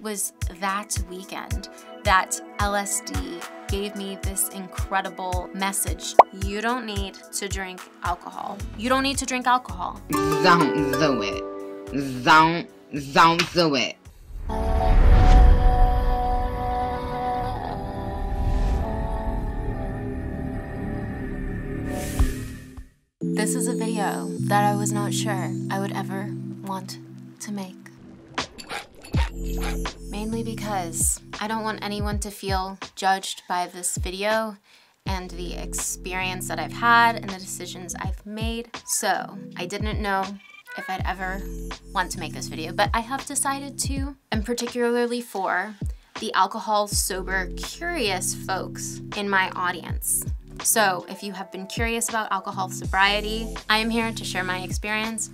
was that weekend that LSD gave me this incredible message. You don't need to drink alcohol. You don't need to drink alcohol. Don't do it. Don't do it. This is a video that I was not sure I would ever want to make. Mainly because I don't want anyone to feel judged by this video and the experience that I've had and the decisions I've made. So I didn't know if I'd ever want to make this video, but I have decided to, and particularly for the alcohol sober curious folks in my audience. So if you have been curious about alcohol sobriety, I am here to share my experience.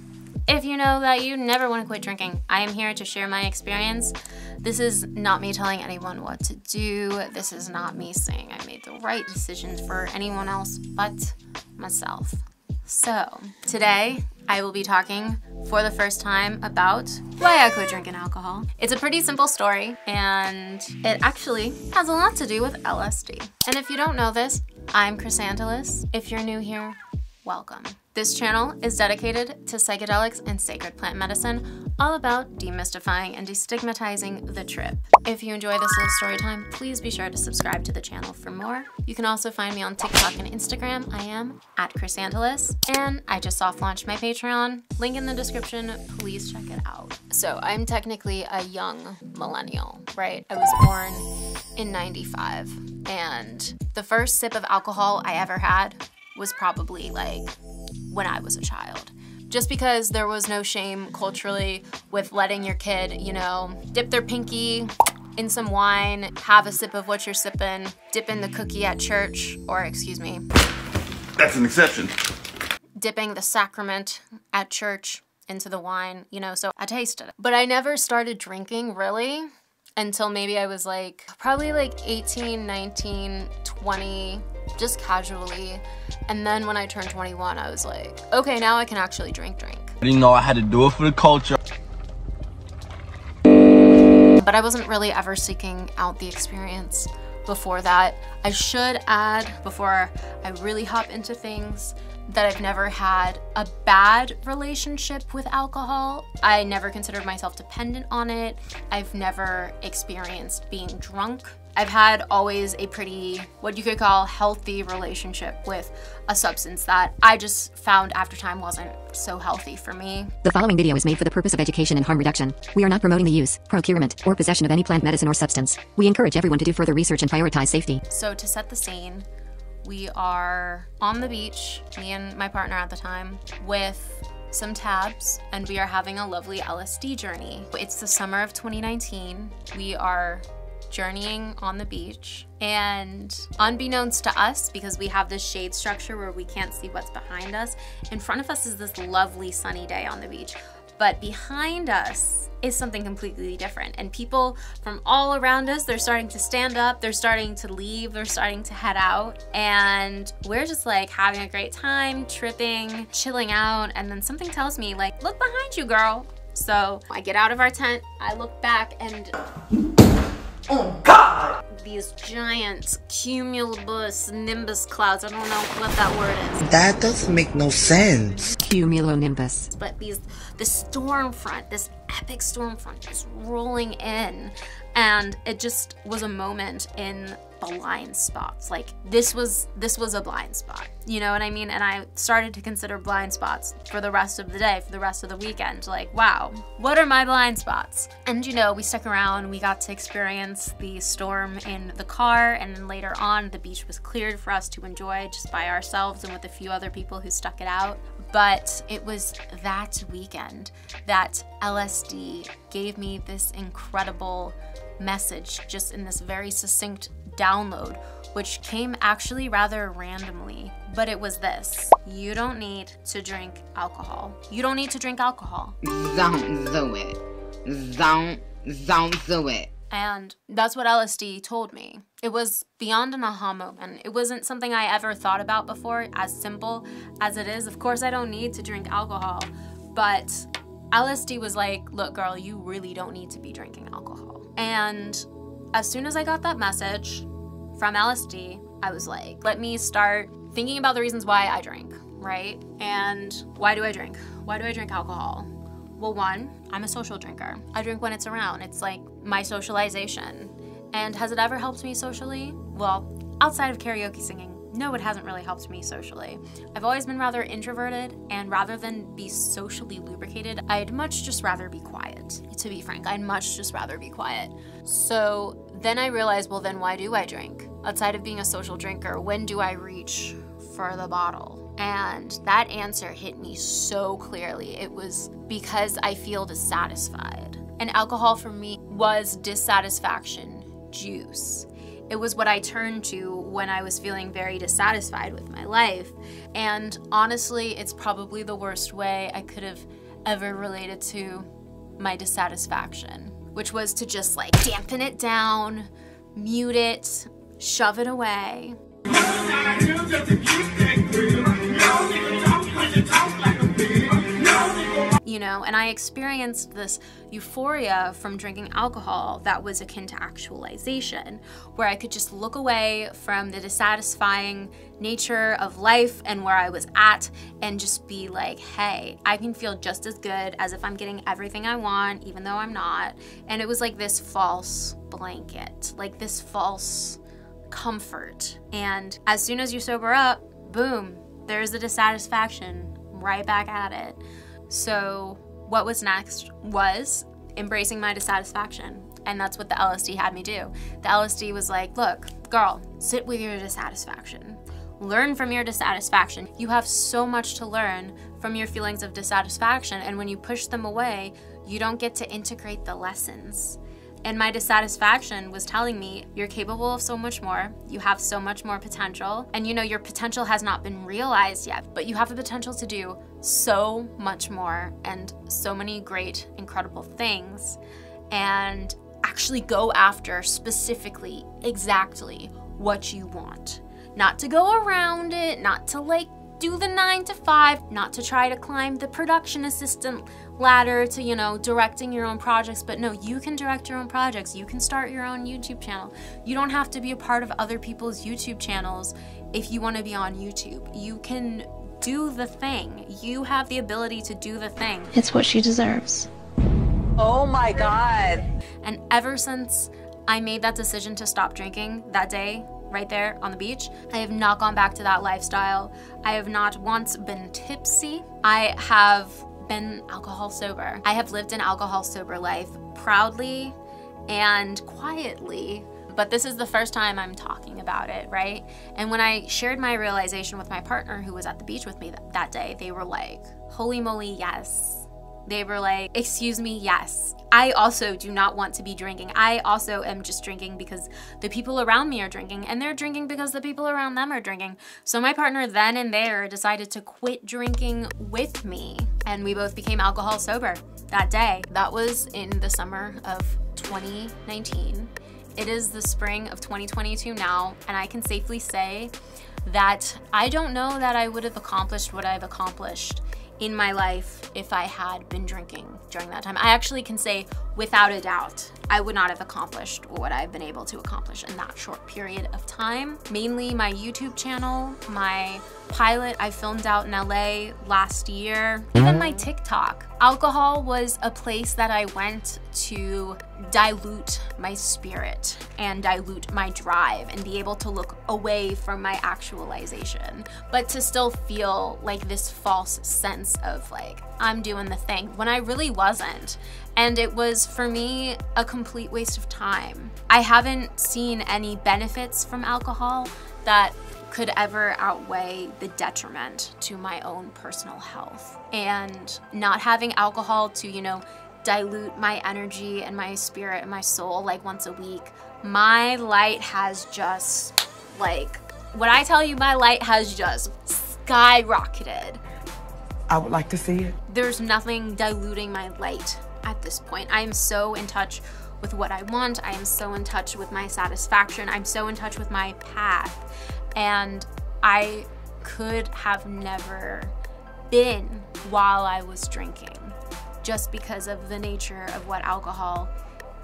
If you know that you never want to quit drinking, I am here to share my experience. This is not me telling anyone what to do. This is not me saying I made the right decisions for anyone else but myself. So today I will be talking for the first time about why I quit drinking alcohol. It's a pretty simple story, and it actually has a lot to do with LSD. And if you don't know this, I'm Chrysanthus. If you're new here, welcome. This channel is dedicated to psychedelics and sacred plant medicine, all about demystifying and destigmatizing the trip. If you enjoy this little story time, please be sure to subscribe to the channel for more. You can also find me on TikTok and Instagram. I am @Chrysanthus, and I just soft launched my Patreon. Link in the description, please check it out. So I'm technically a young millennial, right? I was born in '95, and the first sip of alcohol I ever had was probably like when I was a child. Just because there was no shame culturally with letting your kid, you know, dip their pinky in some wine, have a sip of what you're sipping, dip in the cookie at church, or excuse me. That's an exception. Dipping the sacrament at church into the wine, you know, so I tasted it. But I never started drinking really until maybe I was like, probably like 18, 19, 20, just casually. And then when I turned 21, I was like, okay, now I can actually drink. I didn't know I had to do it for the culture. But I wasn't really ever seeking out the experience before that. I should add, before I really hop into things, that I've never had a bad relationship with alcohol. I never considered myself dependent on it. I've never experienced being drunk. I've had always a pretty, what you could call, healthy relationship with a substance that I just found after time wasn't so healthy for me. The following video is made for the purpose of education and harm reduction. We are not promoting the use, procurement, or possession of any plant medicine or substance. We encourage everyone to do further research and prioritize safety. So to set the scene, we are on the beach, me and my partner at the time, with some tabs, and we are having a lovely LSD journey. It's the summer of 2019. We are journeying on the beach, and unbeknownst to us, because we have this shade structure where we can't see what's behind us, in front of us is this lovely sunny day on the beach, but behind us is something completely different. And people from all around us, they're starting to stand up, they're starting to leave, they're starting to head out, and we're just like having a great time, tripping, chilling out, and then something tells me like, look behind you, girl. So I get out of our tent, I look back, and oh God! These giant cumulus nimbus clouds, I don't know what that word is. That doesn't make no sense. Cumulonimbus. But this storm front, this epic storm front is rolling in, and it just was a moment in blind spots. Like this was a blind spot, you know what I mean? And I started to consider blind spots for the rest of the day, for the rest of the weekend. Like, wow, what are my blind spots? And you know, we stuck around, we got to experience the storm in the car, and then later on the beach was cleared for us to enjoy just by ourselves and with a few other people who stuck it out. But it was that weekend that LSD gave me this incredible message, just in this very succinct download, which came actually rather randomly, but it was this: you don't need to drink alcohol. You don't need to drink alcohol. Don't do it. Don't do it. And that's what LSD told me. It was beyond an aha moment. It wasn't something I ever thought about before, as simple as it is. Of course, I don't need to drink alcohol, but LSD was like, look, girl, you really don't need to be drinking alcohol. And as soon as I got that message from LSD, I was like, let me start thinking about the reasons why I drink, right? And why do I drink? Why do I drink alcohol? Well, one, I'm a social drinker. I drink when it's around. It's like my socialization. And has it ever helped me socially? Well, outside of karaoke singing, no, it hasn't really helped me socially. I've always been rather introverted, and rather than be socially lubricated, I'd much just rather be quiet. To be frank, I'd much just rather be quiet. So then I realized, well, then why do I drink? Outside of being a social drinker, when do I reach for the bottle? And that answer hit me so clearly. It was because I feel dissatisfied. And alcohol for me was dissatisfaction juice. It was what I turned to when I was feeling very dissatisfied with my life. And honestly, it's probably the worst way I could have ever related to my dissatisfaction, which was to just like dampen it down, mute it, shove it away. You know, and I experienced this euphoria from drinking alcohol that was akin to actualization, where I could just look away from the dissatisfying nature of life and where I was at and just be like, hey, I can feel just as good as if I'm getting everything I want, even though I'm not. And it was like this false blanket, like this false comfort. And as soon as you sober up, boom, there's the dissatisfaction right back at it. So what was next was embracing my dissatisfaction. And that's what the LSD had me do. The LSD was like, look, girl, sit with your dissatisfaction. Learn from your dissatisfaction. You have so much to learn from your feelings of dissatisfaction. And when you push them away, you don't get to integrate the lessons. And my dissatisfaction was telling me, you're capable of so much more, you have so much more potential, and you know your potential has not been realized yet, but you have the potential to do so much more and so many great, incredible things, and actually go after specifically, exactly what you want. Not to go around it, not to like do the 9 to 5, not to try to climb the production assistant ladder to, you know, directing your own projects, but no, you can direct your own projects. You can start your own YouTube channel. You don't have to be a part of other people's YouTube channels if you want to be on YouTube. You can do the thing. You have the ability to do the thing. It's what she deserves. Oh my God. And ever since I made that decision to stop drinking that day, right there on the beach, I have not gone back to that lifestyle. I have not once been tipsy. I have been alcohol sober. I have lived an alcohol sober life proudly and quietly, but this is the first time I'm talking about it, right? And when I shared my realization with my partner who was at the beach with me that day, they were like, holy moly, yes. They were like, excuse me, yes. I also do not want to be drinking. I also am just drinking because the people around me are drinking, and they're drinking because the people around them are drinking. So my partner then and there decided to quit drinking with me, and we both became alcohol sober that day. That was in the summer of 2019. It is the spring of 2022 now, and I can safely say that I don't know that I would have accomplished what I've accomplished in my life if I had been drinking during that time. I actually can say without a doubt, I would not have accomplished what I've been able to accomplish in that short period of time. Mainly my YouTube channel, my pilot I filmed out in LA last year, even my TikTok. Alcohol was a place that I went to dilute my spirit and dilute my drive and be able to look away from my actualization, but to still feel like this false sense of like, I'm doing the thing when I really wasn't. And it was, for me, a complete waste of time. I haven't seen any benefits from alcohol that could ever outweigh the detriment to my own personal health. And not having alcohol to, you know, dilute my energy and my spirit and my soul like once a week, my light has just, like, when I tell you my light has just skyrocketed. I would like to see it. There's nothing diluting my light at this point. I am so in touch with what I want. I am so in touch with my satisfaction. I'm so in touch with my path. And I could have never been while I was drinking, just because of the nature of what alcohol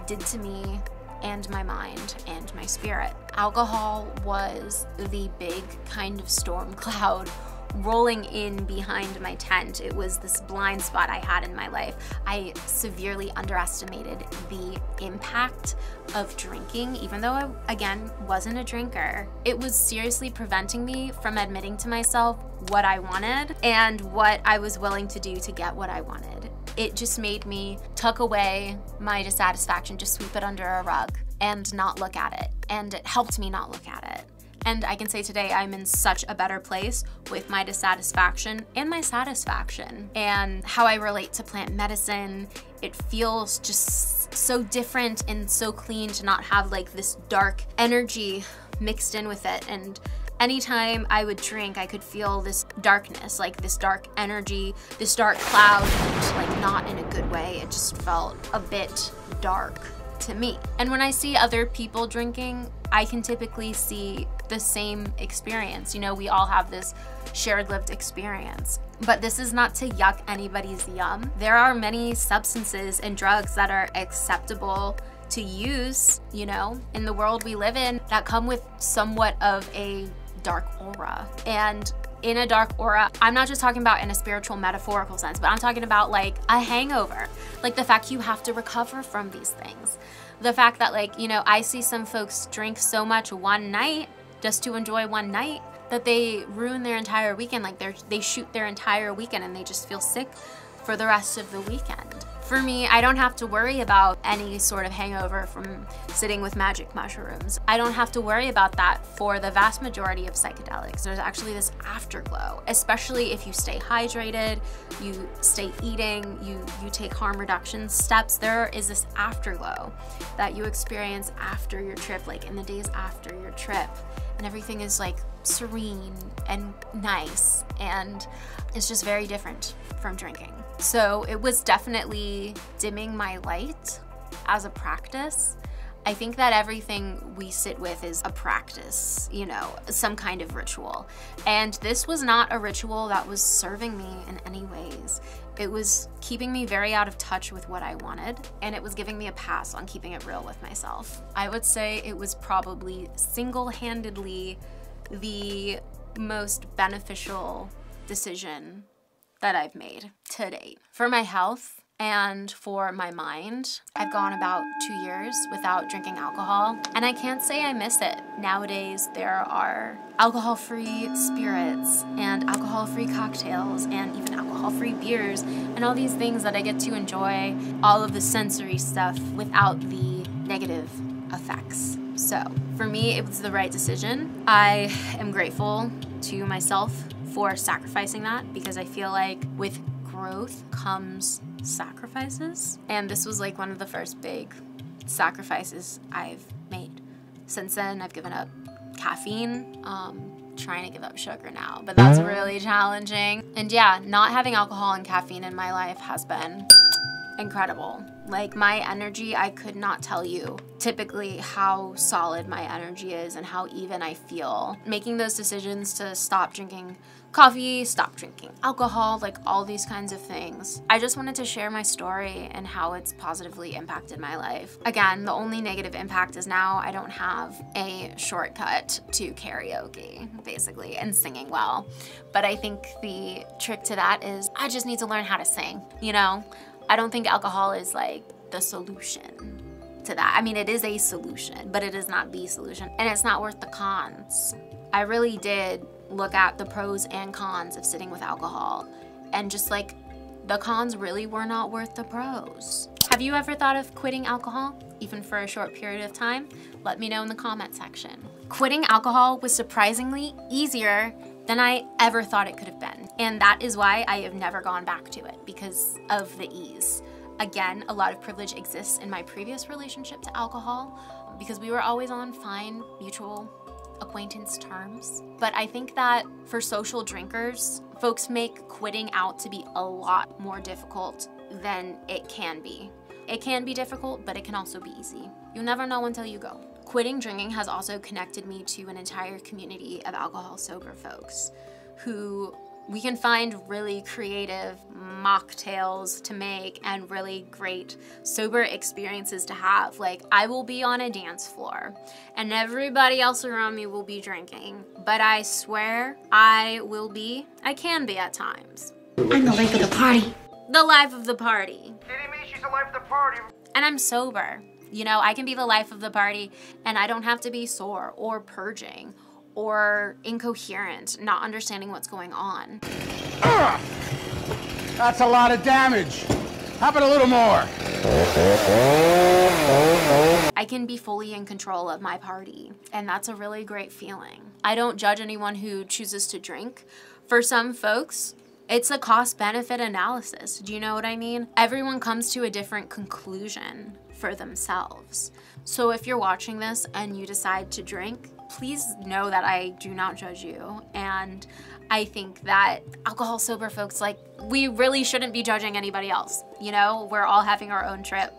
did to me and my mind and my spirit. Alcohol was the big kind of storm cloud rolling in behind my tent. It was this blind spot I had in my life. I severely underestimated the impact of drinking, even though I, again, wasn't a drinker. It was seriously preventing me from admitting to myself what I wanted and what I was willing to do to get what I wanted. It just made me tuck away my dissatisfaction, just sweep it under a rug and not look at it. And it helped me not look at it. And I can say today I'm in such a better place with my dissatisfaction and my satisfaction and how I relate to plant medicine. It feels just so different and so clean to not have like this dark energy mixed in with it. And anytime I would drink, I could feel this darkness, like this dark energy, this dark cloud, and like not in a good way. It just felt a bit dark to me. And when I see other people drinking, I can typically see the same experience. You know, we all have this shared lived experience. But this is not to yuck anybody's yum. There are many substances and drugs that are acceptable to use, you know, in the world we live in that come with somewhat of a dark aura. And in a dark aura, I'm not just talking about in a spiritual metaphorical sense, but I'm talking about like a hangover, like the fact you have to recover from these things. The fact that like, you know, I see some folks drink so much one night just to enjoy one night that they ruin their entire weekend. Like they shoot their entire weekend and they just feel sick for the rest of the weekend. For me, I don't have to worry about any sort of hangover from sitting with magic mushrooms. I don't have to worry about that for the vast majority of psychedelics. There's actually this afterglow, especially if you stay hydrated, you stay eating, you take harm reduction steps. There is this afterglow that you experience after your trip, like in the days after your trip. And everything is like serene and nice, and it's just very different from drinking. So it was definitely dimming my light as a practice. I think that everything we sit with is a practice, you know, some kind of ritual. And this was not a ritual that was serving me in any ways. It was keeping me very out of touch with what I wanted, and it was giving me a pass on keeping it real with myself. I would say it was probably single-handedly the most beneficial decision that I've made to date. For my health and for my mind, I've gone about 2 years without drinking alcohol, and I can't say I miss it. Nowadays, there are alcohol-free spirits and alcohol-free cocktails and even alcohol-free beers and all these things that I get to enjoy, all of the sensory stuff without the negative effects. So for me, it was the right decision. I am grateful to myself for sacrificing that, because I feel like with growth comes sacrifices. And this was like one of the first big sacrifices I've made. Since then, I've given up caffeine, trying to give up sugar now, but that's really challenging. And yeah, not having alcohol and caffeine in my life has been incredible. Like my energy, I could not tell you typically how solid my energy is and how even I feel. Making those decisions to stop drinking coffee, stop drinking alcohol, like all these kinds of things. I just wanted to share my story and how it's positively impacted my life. Again, the only negative impact is now I don't have a shortcut to karaoke, basically, and singing well. But I think the trick to that is I just need to learn how to sing, you know? I don't think alcohol is like the solution to that. I mean, it is a solution, but it is not the solution, and it's not worth the cons. I really did look at the pros and cons of sitting with alcohol, and just like the cons really were not worth the pros. Have you ever thought of quitting alcohol, even for a short period of time? Let me know in the comment section. Quitting alcohol was surprisingly easier than I ever thought it could have been. And that is why I have never gone back to it, because of the ease. Again, a lot of privilege exists in my previous relationship to alcohol, because we were always on fine mutual acquaintance terms. But I think that for social drinkers, folks make quitting out to be a lot more difficult than it can be. It can be difficult, but it can also be easy. You'll never know until you go. Quitting drinking has also connected me to an entire community of alcohol sober folks who We can find really creative mocktails to make and really great sober experiences to have. Like, I will be on a dance floor and everybody else around me will be drinking, but I swear I can be at times. I'm the life of the party. The life of the party. Kidding me? She's the life of the party. And I'm sober. You know, I can be the life of the party and I don't have to be sore or purging or incoherent, not understanding what's going on. That's a lot of damage. How about a little more? I can be fully in control of my party, and that's a really great feeling. I don't judge anyone who chooses to drink. For some folks, it's a cost-benefit analysis. Do you know what I mean? Everyone comes to a different conclusion for themselves. So if you're watching this and you decide to drink, please know that I do not judge you. And I think that alcohol sober folks, like, we really shouldn't be judging anybody else. You know, we're all having our own trip.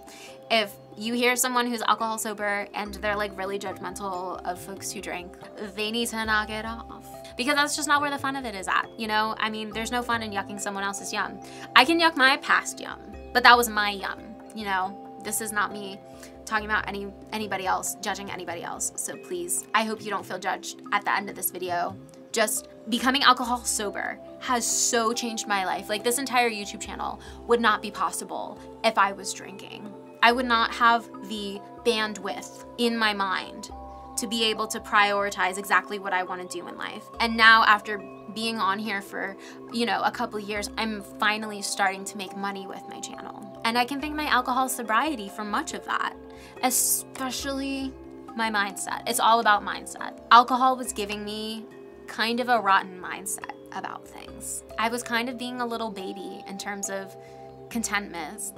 If you hear someone who's alcohol sober and they're like really judgmental of folks who drink, they need to knock it off. Because that's just not where the fun of it is at, you know? I mean, there's no fun in yucking someone else's yum. I can yuck my past yum, but that was my yum, you know? This is not me talking about anybody else, judging anybody else. So please, I hope you don't feel judged at the end of this video. Just becoming alcohol sober has so changed my life. Like, this entire YouTube channel would not be possible if I was drinking. I would not have the bandwidth in my mind to be able to prioritize exactly what I want to do in life. And now, after being on here for, you know, a couple years, I'm finally starting to make money with my channel. And I can thank my alcohol sobriety for much of that, especially my mindset. It's all about mindset. Alcohol was giving me kind of a rotten mindset about things. I was kind of being a little baby in terms of contentment,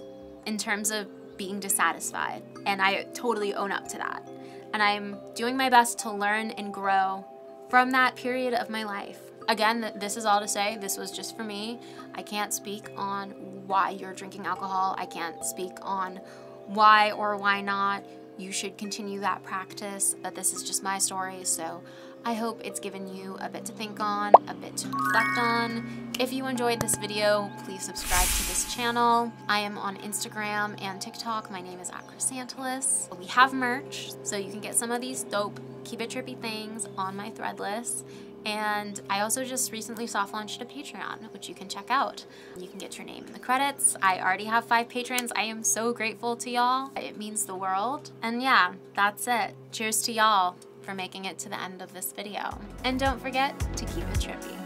in terms of being dissatisfied, and I totally own up to that. And I'm doing my best to learn and grow from that period of my life. Again, this is all to say, this was just for me. I can't speak on why you're drinking alcohol. I can't speak on why or why not you should continue that practice, but this is just my story, so I hope it's given you a bit to think on, a bit to reflect on. If you enjoyed this video, please subscribe to this channel. I am on Instagram and TikTok. My name is @Chrysanthus. We have merch, so you can get some of these dope, keep it trippy things on my Threadless. And I also just recently soft launched a Patreon, which you can check out. You can get your name in the credits. I already have 5 patrons. I am so grateful to y'all. It means the world. And yeah, that's it. Cheers to y'all for making it to the end of this video. And don't forget to keep it trippy.